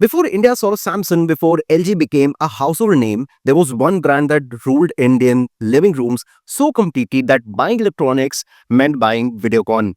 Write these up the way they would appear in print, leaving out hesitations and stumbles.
Before India saw Samsung, before LG became a household name, there was one brand that ruled Indian living rooms so completely that buying electronics meant buying Videocon.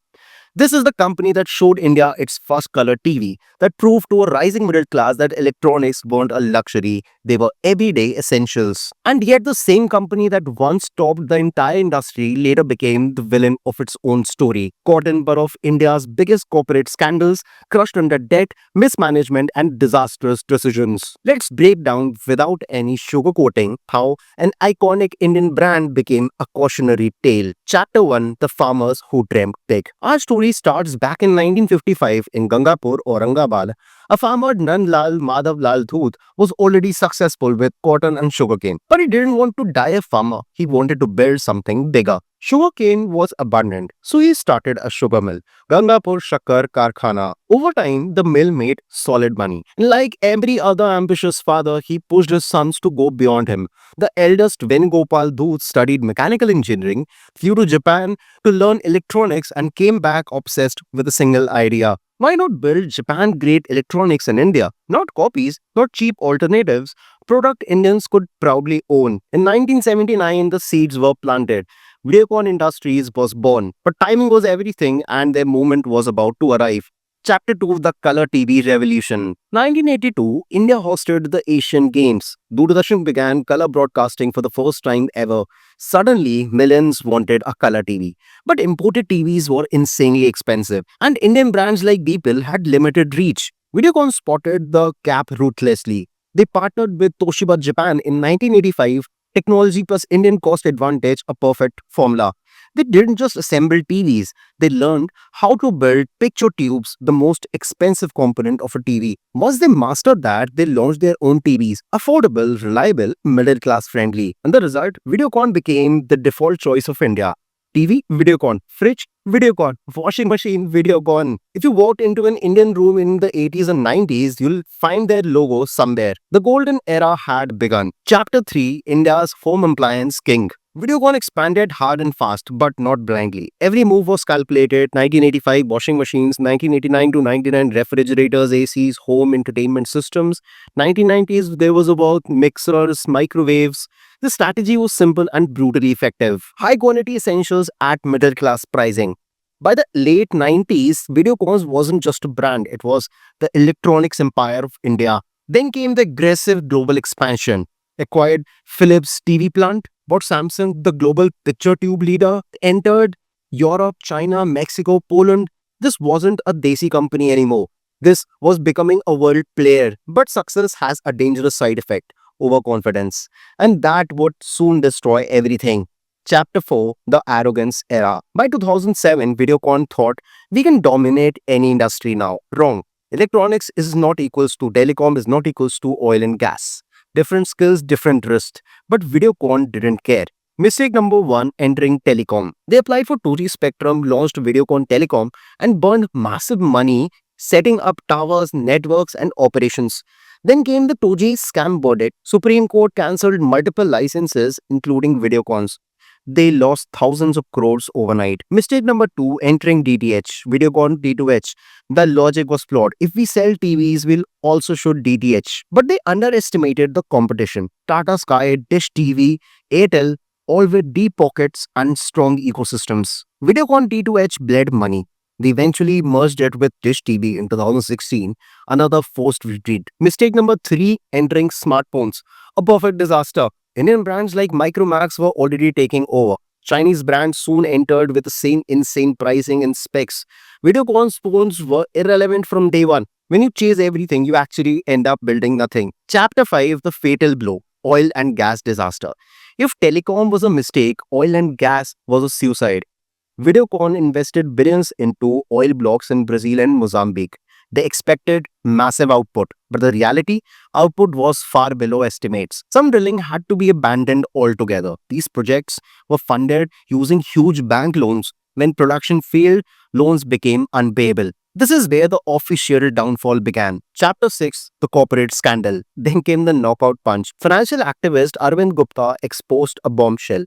This is the company that showed India its first color TV, that proved to a rising middle class that electronics weren't a luxury, they were everyday essentials. And yet, the same company that once topped the entire industry later became the villain of its own story. Caught in one of India's biggest corporate scandals, crushed under debt, mismanagement, and disastrous decisions. Let's break down without any sugarcoating how an iconic Indian brand became a cautionary tale. Chapter 1: The Farmers Who Dreamt Big. Our story starts back in 1955 in Gangapur, Aurangabad. A farmer, Nandlal Madhavlal Dhoot, was already successful with cotton and sugarcane. But he didn't want to die a farmer, he wanted to build something bigger. Sugarcane was abundant, so he started a sugar mill, Gangapur Shakkar Karkhana. Over time, the mill made solid money. Like every other ambitious father, he pushed his sons to go beyond him. The eldest, Venugopal Dhoot, studied mechanical engineering, flew to Japan to learn electronics, and came back obsessed with a single idea. Why not build Japan grade electronics in India? Not copies, not cheap alternatives, product Indians could proudly own. In 1979, the seeds were planted. Videocon Industries was born, but timing was everything and their moment was about to arrive. Chapter 2: The Color TV Revolution. 1982, India hosted the Asian Games. Doordarshan began color broadcasting for the first time ever. Suddenly, millions wanted a color TV. But imported TVs were insanely expensive, and Indian brands like Beeple had limited reach. Videocon spotted the gap ruthlessly. They partnered with Toshiba Japan in 1985. Technology plus Indian cost advantage, a perfect formula. They didn't just assemble TVs, they learned how to build picture tubes, the most expensive component of a TV. Once they mastered that, they launched their own TVs, affordable, reliable, middle class friendly. And the result, Videocon became the default choice of India. TV, Videocon. Fridge, Videocon. Washing machine, Videocon. If you walked into an Indian room in the 80s and 90s, you'll find their logo somewhere. The golden era had begun. Chapter 3: India's Home Appliance King. Videocon expanded hard and fast, but not blindly. Every move was calculated. 1985 washing machines, 1989 to 99 refrigerators, ACs, home entertainment systems. 1990s there was about mixers, microwaves. The strategy was simple and brutally effective. High quality essentials at middle class pricing. By the late 90s, Videocon wasn't just a brand, it was the electronics empire of India. Then came the aggressive global expansion. Acquired Philips TV plant, bought Samsung, the global picture tube leader, entered Europe, China, Mexico, Poland. This wasn't a desi company anymore. This was becoming a world player. But success has a dangerous side effect: overconfidence. And that would soon destroy everything. Chapter 4: The Arrogance Era. By 2007, Videocon thought we can dominate any industry now. Wrong. Electronics is not equals to telecom, is not equals to oil and gas. Different skills, different risks. But Videocon didn't care. Mistake number 1: entering telecom. They applied for 2G spectrum, launched Videocon Telecom, and burned massive money setting up towers, networks, and operations. Then came the 2G scam verdict. Supreme Court cancelled multiple licenses, including Videocons. They lost thousands of crores overnight. Mistake number 2: entering DTH, Videocon D2H. The logic was flawed. If we sell TVs, we'll also shoot DTH. But they underestimated the competition. Tata Sky, Dish TV, Airtel, all with deep pockets and strong ecosystems. Videocon D2H bled money. They eventually merged it with Dish TV in 2016, another forced retreat. Mistake number 3: entering smartphones, a perfect disaster. Indian brands like Micromax were already taking over. Chinese brands soon entered with the same insane pricing and specs. Videocon's phones were irrelevant from day one. When you chase everything, you actually end up building nothing. Chapter 5: The Fatal Blow. Oil and gas disaster. If telecom was a mistake, oil and gas was a suicide. Videocon invested billions into oil blocks in Brazil and Mozambique. They expected massive output, but the reality, output was far below estimates. Some drilling had to be abandoned altogether. These projects were funded using huge bank loans. When production failed, loans became unpayable. This is where the official downfall began. Chapter 6: The Corporate Scandal. Then came the knockout punch. Financial activist Arvind Gupta exposed a bombshell.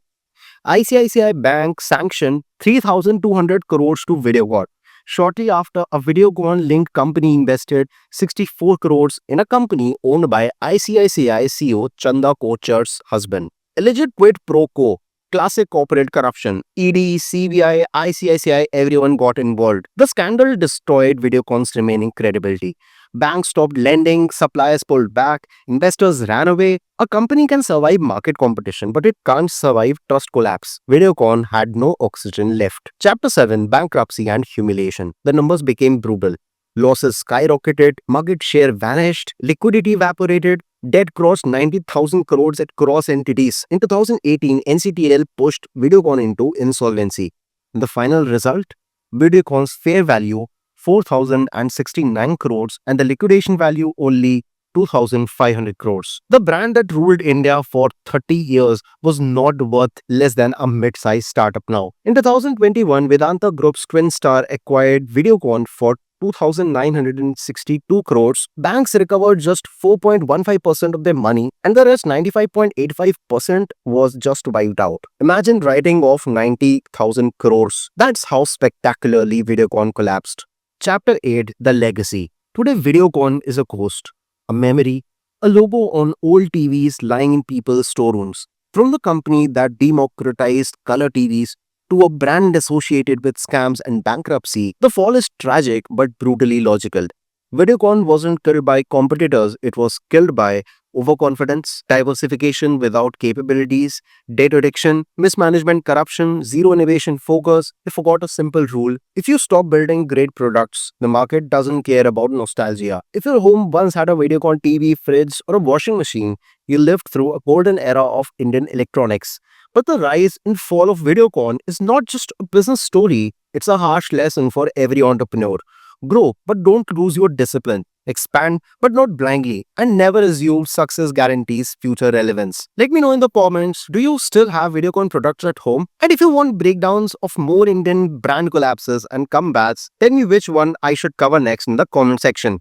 ICICI Bank sanctioned 3,200 crores to Videocon. Shortly after, a Videocon linked company invested 64 crores in a company owned by ICICI CEO Chanda Kochar's husband. Alleged quid pro quo. Classic corporate corruption. ED, CBI, ICICI, everyone got involved. The scandal destroyed Videocon's remaining credibility. Banks stopped lending, suppliers pulled back, investors ran away. A company can survive market competition, but it can't survive trust collapse. Videocon had no oxygen left. Chapter 7, Bankruptcy and Humiliation. The numbers became brutal. Losses skyrocketed, market share vanished, liquidity evaporated, debt crossed 90,000 crores at cross entities. In 2018, NCTL pushed Videocon into insolvency. The final result? Videocon's fair value 4,069 crores and the liquidation value only 2,500 crores. The brand that ruled India for 30 years was not worth less than a mid-sized startup now. In 2021, Vedanta Group's Twin Star acquired Videocon for 2,962 crores. Banks recovered just 4.15% of their money and the rest 95.85% was just wiped out. Imagine writing off 90,000 crores. That's how spectacularly Videocon collapsed. Chapter 8, The Legacy. Today, Videocon is a ghost, a memory, a logo on old TVs lying in people's storerooms. From the company that democratized color TVs to a brand associated with scams and bankruptcy, the fall is tragic but brutally logical. Videocon wasn't killed by competitors, it was killed by overconfidence, diversification without capabilities, debt addiction, mismanagement, corruption, zero innovation focus. They forgot a simple rule. If you stop building great products, the market doesn't care about nostalgia. If your home once had a Videocon TV, fridge, or a washing machine, you lived through a golden era of Indian electronics. But the rise and fall of Videocon is not just a business story, it's a harsh lesson for every entrepreneur. Grow, but don't lose your discipline. Expand, but not blindly. And never assume success guarantees future relevance. Let me know in the comments, do you still have Videocon products at home? And if you want breakdowns of more Indian brand collapses and comebacks, tell me which one I should cover next in the comment section.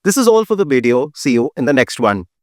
This is all for the video. See you in the next one.